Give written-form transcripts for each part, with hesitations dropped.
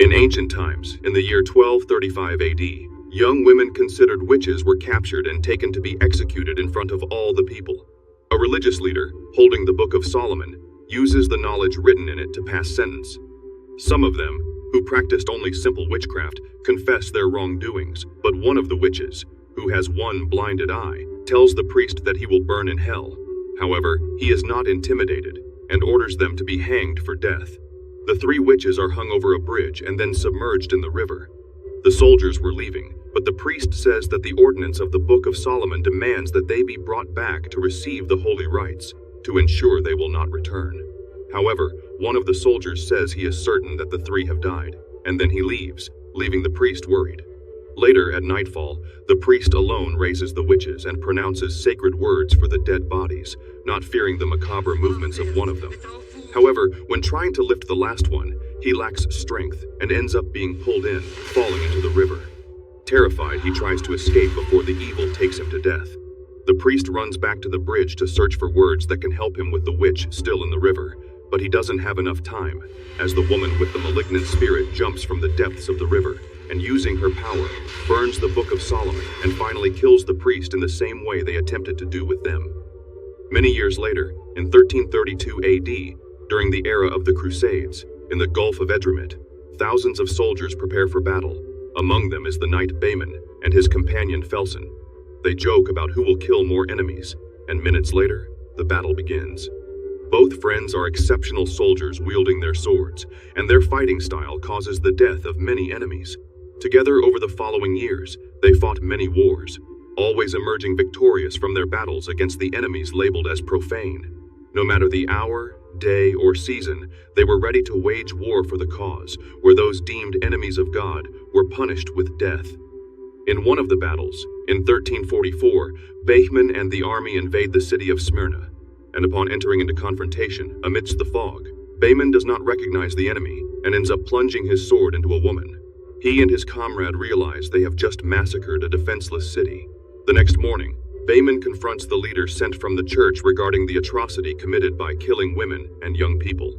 In ancient times, in the year 1235 AD, young women considered witches were captured and taken to be executed in front of all the people. A religious leader, holding the Book of Solomon, uses the knowledge written in it to pass sentence. Some of them, who practiced only simple witchcraft, confess their wrongdoings, but one of the witches, who has one blinded eye, tells the priest that he will burn in hell. However, he is not intimidated, and orders them to be hanged for death. The three witches are hung over a bridge and then submerged in the river. The soldiers were leaving, but the priest says that the ordinance of the Book of Solomon demands that they be brought back to receive the holy rites, to ensure they will not return. However, one of the soldiers says he is certain that the three have died, and then he leaves, leaving the priest worried. Later, at nightfall, the priest alone raises the witches and pronounces sacred words for the dead bodies, not fearing the macabre movements of one of them. However, when trying to lift the last one, he lacks strength and ends up being pulled in, falling into the river. Terrified, he tries to escape before the evil takes him to death. The priest runs back to the bridge to search for words that can help him with the witch still in the river, but he doesn't have enough time, as the woman with the malignant spirit jumps from the depths of the river, and using her power, burns the Book of Solomon and finally kills the priest in the same way they attempted to do with them. Many years later, in 1332 AD, during the era of the Crusades, in the Gulf of Edremit, thousands of soldiers prepare for battle. Among them is the knight Behmen and his companion Felson. They joke about who will kill more enemies, and minutes later, the battle begins. Both friends are exceptional soldiers wielding their swords, and their fighting style causes the death of many enemies. Together over the following years, they fought many wars, always emerging victorious from their battles against the enemies labeled as profane. No matter the hour, day, or season, they were ready to wage war for the cause, where those deemed enemies of God were punished with death. In one of the battles, in 1344, Behmen and the army invade the city of Smyrna, and upon entering into confrontation amidst the fog, Behmen does not recognize the enemy and ends up plunging his sword into a woman. He and his comrade realize they have just massacred a defenseless city. The next morning, Behmen confronts the leader sent from the church regarding the atrocity committed by killing women and young people.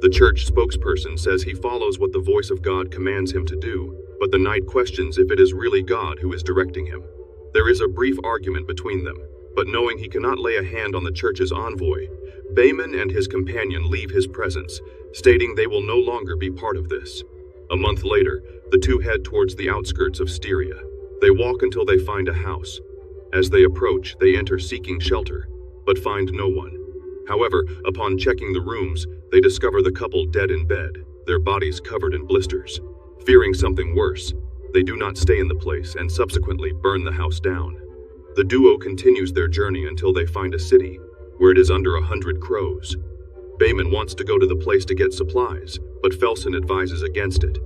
The church spokesperson says he follows what the voice of God commands him to do, but the knight questions if it is really God who is directing him. There is a brief argument between them, but knowing he cannot lay a hand on the church's envoy, Behmen and his companion leave his presence, stating they will no longer be part of this. A month later, the two head towards the outskirts of Styria. They walk until they find a house. As they approach, they enter seeking shelter, but find no one. However, upon checking the rooms, they discover the couple dead in bed, their bodies covered in blisters. Fearing something worse, they do not stay in the place and subsequently burn the house down. The duo continues their journey until they find a city, where it is under 100 crows. Behmen wants to go to the place to get supplies, but Felson advises against it.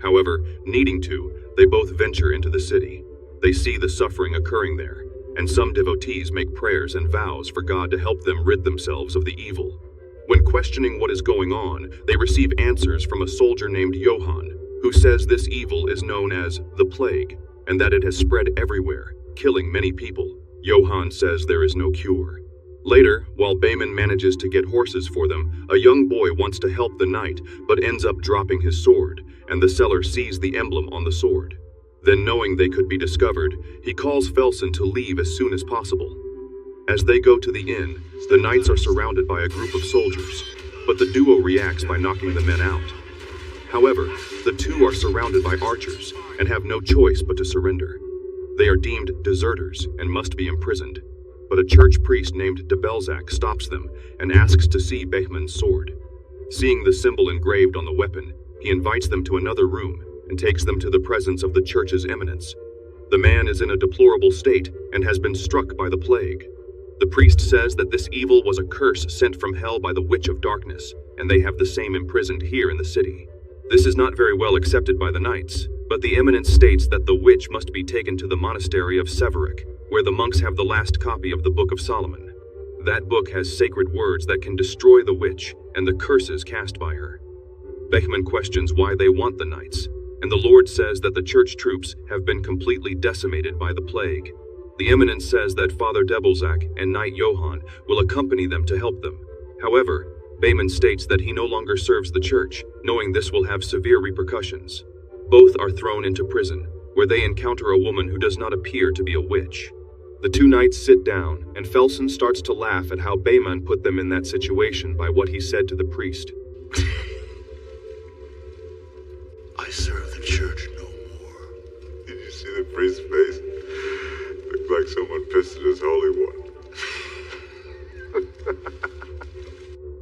However, needing to, they both venture into the city. They see the suffering occurring there, and some devotees make prayers and vows for God to help them rid themselves of the evil. When questioning what is going on, they receive answers from a soldier named Johann, who says this evil is known as the plague, and that it has spread everywhere, killing many people. Johann says there is no cure. Later, while Behmen manages to get horses for them, a young boy wants to help the knight, but ends up dropping his sword, and the seller sees the emblem on the sword. Then, knowing they could be discovered, he calls Felson to leave as soon as possible. As they go to the inn, the knights are surrounded by a group of soldiers, but the duo reacts by knocking the men out. However, the two are surrounded by archers and have no choice but to surrender. They are deemed deserters and must be imprisoned, but a church priest named de Belzac stops them and asks to see Behmen's sword. Seeing the symbol engraved on the weapon, he invites them to another room and takes them to the presence of the church's eminence. The man is in a deplorable state and has been struck by the plague. The priest says that this evil was a curse sent from hell by the witch of darkness, and they have the same imprisoned here in the city. This is not very well accepted by the knights, but the eminence states that the witch must be taken to the monastery of Severick, where the monks have the last copy of the Book of Solomon. That book has sacred words that can destroy the witch and the curses cast by her. Behmen questions why they want the knights, and the Lord says that the church troops have been completely decimated by the plague. The eminence says that Father de Belzac and Knight Johann will accompany them to help them. However, Behmen states that he no longer serves the church, knowing this will have severe repercussions. Both are thrown into prison, where they encounter a woman who does not appear to be a witch. The two knights sit down, and Felson starts to laugh at how Bayman put them in that situation by what he said to the priest. I serve the church no more. Did you see the priest's face? Looked like someone pissed at his holy one.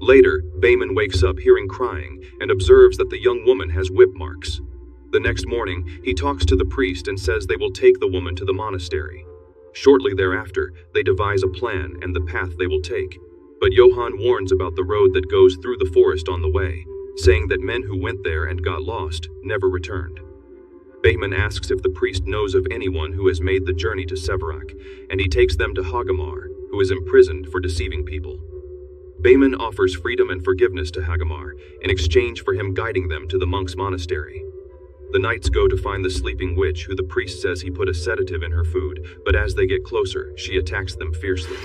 Later, Bayman wakes up hearing crying and observes that the young woman has whip marks. The next morning, he talks to the priest and says they will take the woman to the monastery. Shortly thereafter, they devise a plan and the path they will take. But Johann warns about the road that goes through the forest on the way, saying that men who went there and got lost never returned. Bayman asks if the priest knows of anyone who has made the journey to Severak, and he takes them to Hagamar, who is imprisoned for deceiving people. Bayman offers freedom and forgiveness to Hagamar in exchange for him guiding them to the monk's monastery. The knights go to find the sleeping witch, who the priest says he put a sedative in her food, but as they get closer, she attacks them fiercely.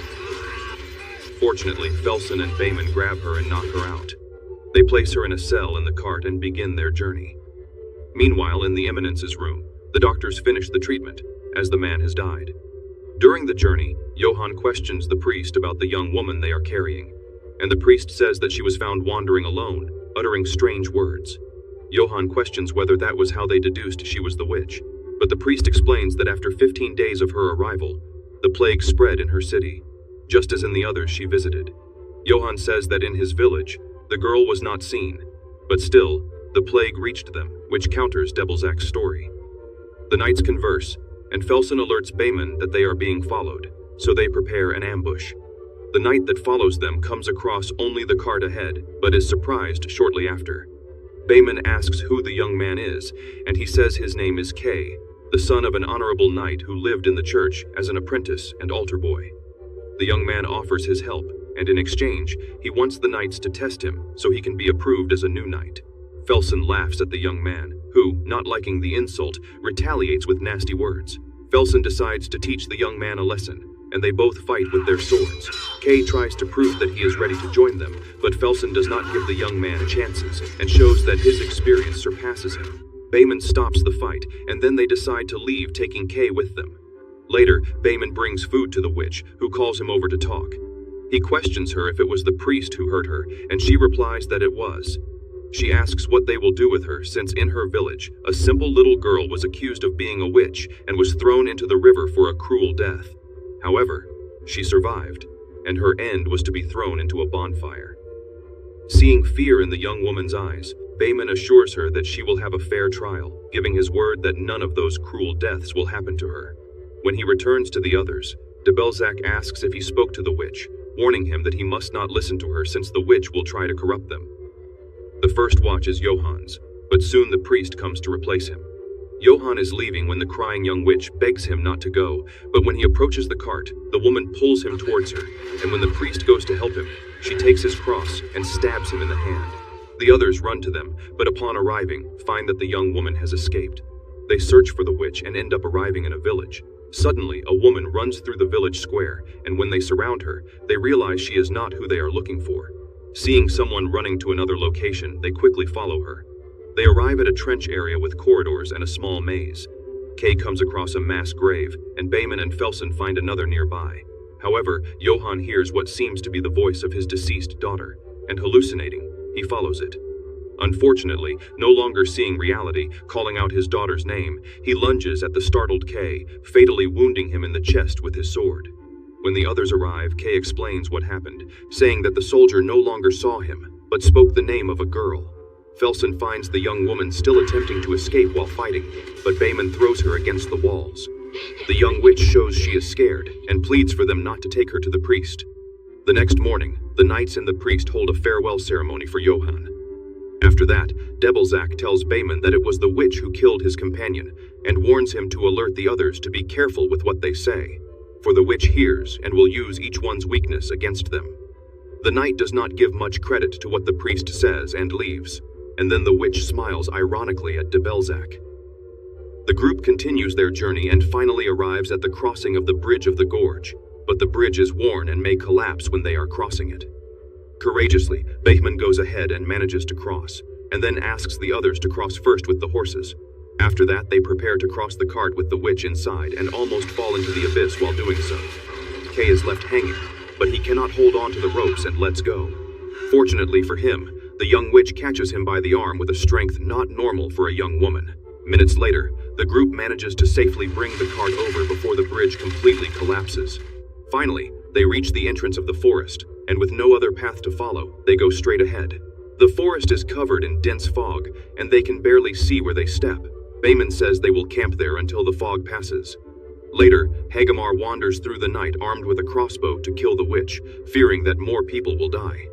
Fortunately, Felson and Bayman grab her and knock her out. They place her in a cell in the cart and begin their journey. Meanwhile, in the Eminence's room, the doctors finish the treatment, as the man has died. During the journey, Johann questions the priest about the young woman they are carrying, and the priest says that she was found wandering alone, uttering strange words. Johann questions whether that was how they deduced she was the witch, but the priest explains that after 15 days of her arrival, the plague spread in her city, just as in the others she visited. Johann says that in his village, the girl was not seen, but still, the plague reached them, which counters Debelzak's story. The knights converse, and Felson alerts Bayman that they are being followed, so they prepare an ambush. The knight that follows them comes across only the cart ahead, but is surprised shortly after. Bayman asks who the young man is, and he says his name is Kay, the son of an honorable knight who lived in the church as an apprentice and altar boy. The young man offers his help, and in exchange, he wants the knights to test him so he can be approved as a new knight. Felson laughs at the young man, who, not liking the insult, retaliates with nasty words. Felson decides to teach the young man a lesson, and they both fight with their swords. Kay tries to prove that he is ready to join them, but Felson does not give the young man chances and shows that his experience surpasses him. Bayman stops the fight, and then they decide to leave, taking Kay with them. Later, Bayman brings food to the witch, who calls him over to talk. He questions her if it was the priest who hurt her, and she replies that it was. She asks what they will do with her, since in her village, a simple little girl was accused of being a witch and was thrown into the river for a cruel death. However, she survived, and her end was to be thrown into a bonfire. Seeing fear in the young woman's eyes, Bayman assures her that she will have a fair trial, giving his word that none of those cruel deaths will happen to her. When he returns to the others, Debelzak asks if he spoke to the witch, warning him that he must not listen to her since the witch will try to corrupt them. The first watch is Johann's, but soon the priest comes to replace him. Johann is leaving when the crying young witch begs him not to go, but when he approaches the cart, the woman pulls him towards her, and when the priest goes to help him, she takes his cross and stabs him in the hand. The others run to them, but upon arriving, find that the young woman has escaped. They search for the witch and end up arriving in a village. Suddenly, a woman runs through the village square, and when they surround her, they realize she is not who they are looking for. Seeing someone running to another location, they quickly follow her. They arrive at a trench area with corridors and a small maze. Kay comes across a mass grave, and Bayman and Felson find another nearby. However, Johann hears what seems to be the voice of his deceased daughter, and hallucinating, he follows it. Unfortunately, no longer seeing reality, calling out his daughter's name, he lunges at the startled Kay, fatally wounding him in the chest with his sword. When the others arrive, Kay explains what happened, saying that the soldier no longer saw him, but spoke the name of a girl. Felson finds the young woman still attempting to escape while fighting, but Bayman throws her against the walls. The young witch shows she is scared, and pleads for them not to take her to the priest. The next morning, the knights and the priest hold a farewell ceremony for Johann. After that, Debelzak tells Bayman that it was the witch who killed his companion, and warns him to alert the others to be careful with what they say, for the witch hears and will use each one's weakness against them. The knight does not give much credit to what the priest says and leaves, and then the witch smiles ironically at Debelzak. The group continues their journey and finally arrives at the crossing of the Bridge of the Gorge, but the bridge is worn and may collapse when they are crossing it. Courageously, Bayman goes ahead and manages to cross, and then asks the others to cross first with the horses. After that, they prepare to cross the cart with the witch inside and almost fall into the abyss while doing so. Kay is left hanging, but he cannot hold on to the ropes and lets go. Fortunately for him, the young witch catches him by the arm with a strength not normal for a young woman. Minutes later, the group manages to safely bring the cart over before the bridge completely collapses. Finally, they reach the entrance of the forest, and with no other path to follow, they go straight ahead. The forest is covered in dense fog, and they can barely see where they step. Bayman says they will camp there until the fog passes. Later, Hagamar wanders through the night armed with a crossbow to kill the witch, fearing that more people will die.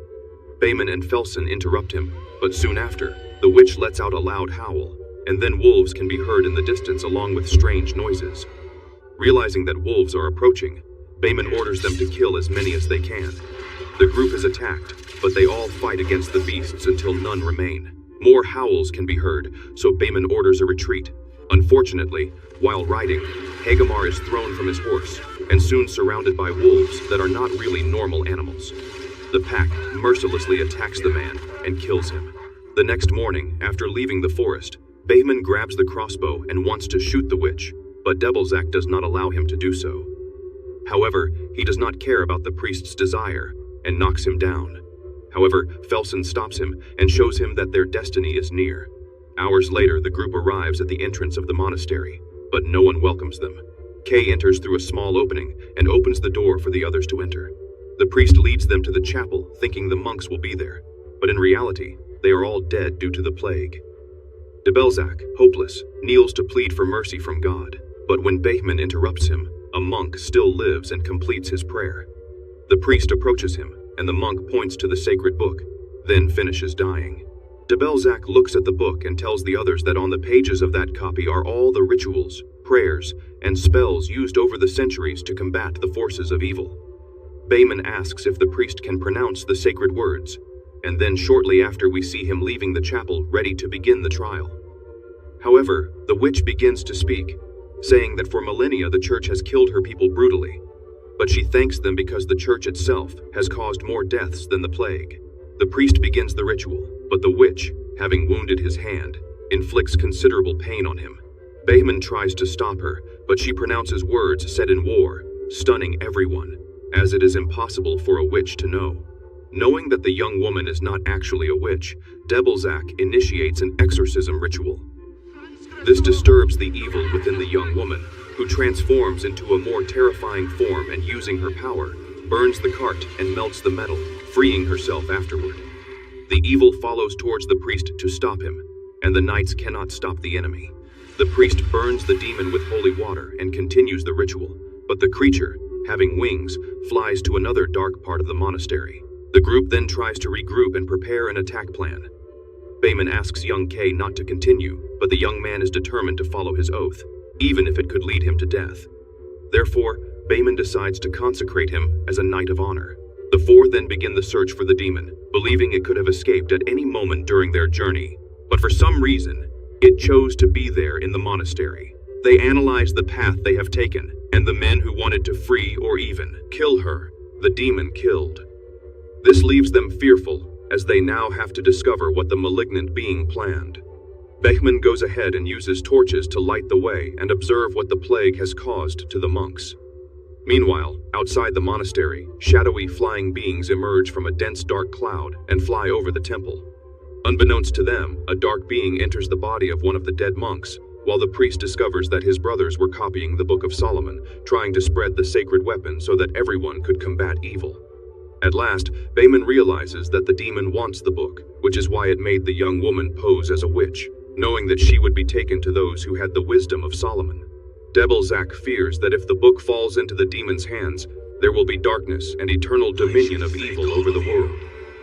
Bayman and Felsen interrupt him, but soon after, the witch lets out a loud howl, and then wolves can be heard in the distance along with strange noises. Realizing that wolves are approaching, Bayman orders them to kill as many as they can. The group is attacked, but they all fight against the beasts until none remain. More howls can be heard, so Bayman orders a retreat. Unfortunately, while riding, Hagamar is thrown from his horse, and soon surrounded by wolves that are not really normal animals. The pack mercilessly attacks the man and kills him. The next morning, after leaving the forest, Bayman grabs the crossbow and wants to shoot the witch, but Debilzak does not allow him to do so. However, he does not care about the priest's desire and knocks him down. However, Felsen stops him and shows him that their destiny is near. Hours later, the group arrives at the entrance of the monastery, but no one welcomes them. Kay enters through a small opening and opens the door for the others to enter. The priest leads them to the chapel, thinking the monks will be there, but in reality, they are all dead due to the plague. Debilzak, hopeless, kneels to plead for mercy from God, but when Bayman interrupts him, a monk still lives and completes his prayer. The priest approaches him, and the monk points to the sacred book, then finishes dying. Debilzak looks at the book and tells the others that on the pages of that copy are all the rituals, prayers, and spells used over the centuries to combat the forces of evil. Bayman asks if the priest can pronounce the sacred words, and then shortly after we see him leaving the chapel ready to begin the trial. However, the witch begins to speak, saying that for millennia the church has killed her people brutally, but she thanks them because the church itself has caused more deaths than the plague. The priest begins the ritual, but the witch, having wounded his hand, inflicts considerable pain on him. Bayman tries to stop her, but she pronounces words said in war, stunning everyone, as it is impossible for a witch to know. Knowing that the young woman is not actually a witch, Debilzak initiates an exorcism ritual. This disturbs the evil within the young woman, who transforms into a more terrifying form and using her power, burns the cart and melts the metal, freeing herself afterward. The evil follows towards the priest to stop him, and the knights cannot stop the enemy. The priest burns the demon with holy water and continues the ritual, but the creature, having wings, flies to another dark part of the monastery. The group then tries to regroup and prepare an attack plan. Bayman asks young Kay not to continue, but the young man is determined to follow his oath, even if it could lead him to death. Therefore, Bayman decides to consecrate him as a knight of honor. The four then begin the search for the demon, believing it could have escaped at any moment during their journey, but for some reason, it chose to be there in the monastery. They analyze the path they have taken, and the men who wanted to free or even kill her, the demon killed. This leaves them fearful, as they now have to discover what the malignant being planned. Bayman goes ahead and uses torches to light the way and observe what the plague has caused to the monks. Meanwhile, outside the monastery, shadowy flying beings emerge from a dense dark cloud and fly over the temple. Unbeknownst to them, a dark being enters the body of one of the dead monks, while the priest discovers that his brothers were copying the Book of Solomon, trying to spread the sacred weapon so that everyone could combat evil. At last, Bayman realizes that the demon wants the book, which is why it made the young woman pose as a witch, knowing that she would be taken to those who had the wisdom of Solomon. Debilzak fears that if the book falls into the demon's hands, there will be darkness and eternal dominion of evil over the world.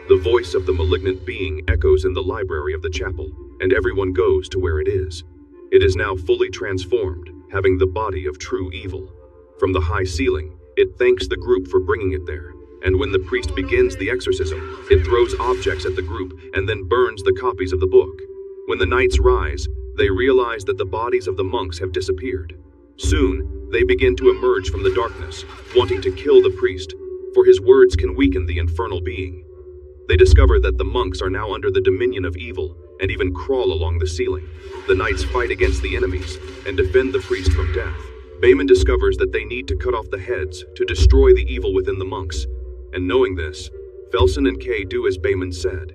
The voice of the malignant being echoes in the library of the chapel, and everyone goes to where it is. It is now fully transformed, having the body of true evil. From the high ceiling, it thanks the group for bringing it there, and when the priest begins the exorcism, it throws objects at the group and then burns the copies of the book. When the knights rise, they realize that the bodies of the monks have disappeared. Soon, they begin to emerge from the darkness, wanting to kill the priest, for his words can weaken the infernal being. They discover that the monks are now under the dominion of evil, and even crawl along the ceiling. The knights fight against the enemies and defend the priest from death. Behmen discovers that they need to cut off the heads to destroy the evil within the monks, and knowing this, Felsen and Kay do as Behmen said.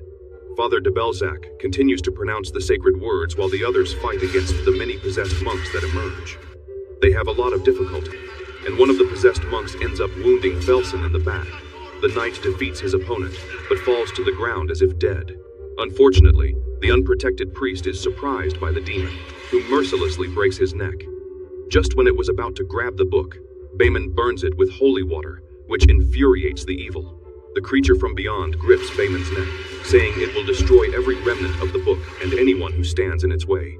Father de Belzac continues to pronounce the sacred words while the others fight against the many possessed monks that emerge. They have a lot of difficulty, and one of the possessed monks ends up wounding Felsen in the back. The knight defeats his opponent, but falls to the ground as if dead. Unfortunately, the unprotected priest is surprised by the demon, who mercilessly breaks his neck. Just when it was about to grab the book, Behmen burns it with holy water, which infuriates the evil. The creature from beyond grips Behmen's neck, saying it will destroy every remnant of the book and anyone who stands in its way.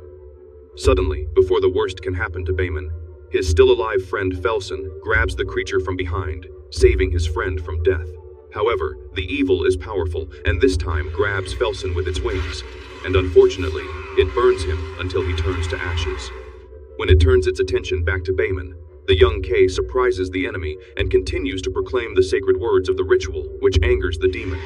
Suddenly, before the worst can happen to Behmen, his still-alive friend Felsen grabs the creature from behind, saving his friend from death. However, the evil is powerful, and this time grabs Felsen with its wings, and unfortunately, it burns him until he turns to ashes. When it turns its attention back to Behmen, the young Kay surprises the enemy and continues to proclaim the sacred words of the ritual, which angers the demon.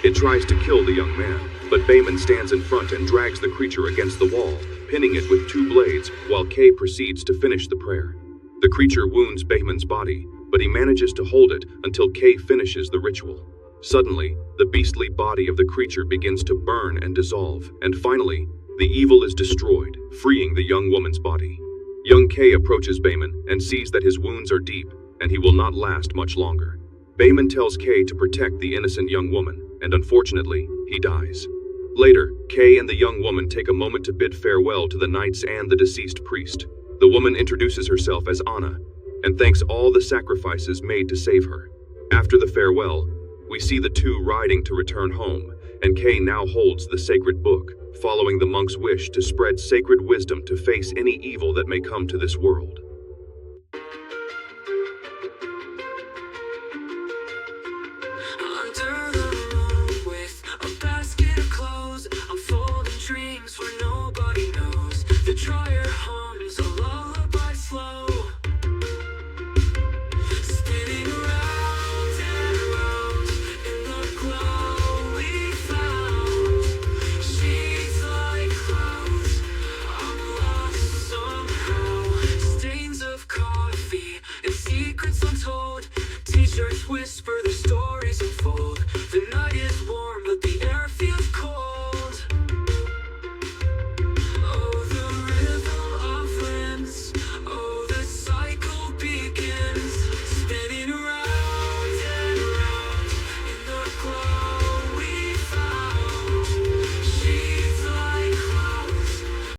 It tries to kill the young man, but Behmen stands in front and drags the creature against the wall, pinning it with 2 blades, while Kay proceeds to finish the prayer. The creature wounds Behmen's body, but he manages to hold it until Kay finishes the ritual. Suddenly, the beastly body of the creature begins to burn and dissolve, and finally, the evil is destroyed, freeing the young woman's body. Young Kay approaches Behmen and sees that his wounds are deep, and he will not last much longer. Behmen tells Kay to protect the innocent young woman, and unfortunately, he dies. Later, Kay and the young woman take a moment to bid farewell to the knights and the deceased priest. The woman introduces herself as Anna, and thanks all the sacrifices made to save her. After the farewell, we see the two riding to return home, and Kay now holds the sacred book, following the monk's wish to spread sacred wisdom to face any evil that may come to this world.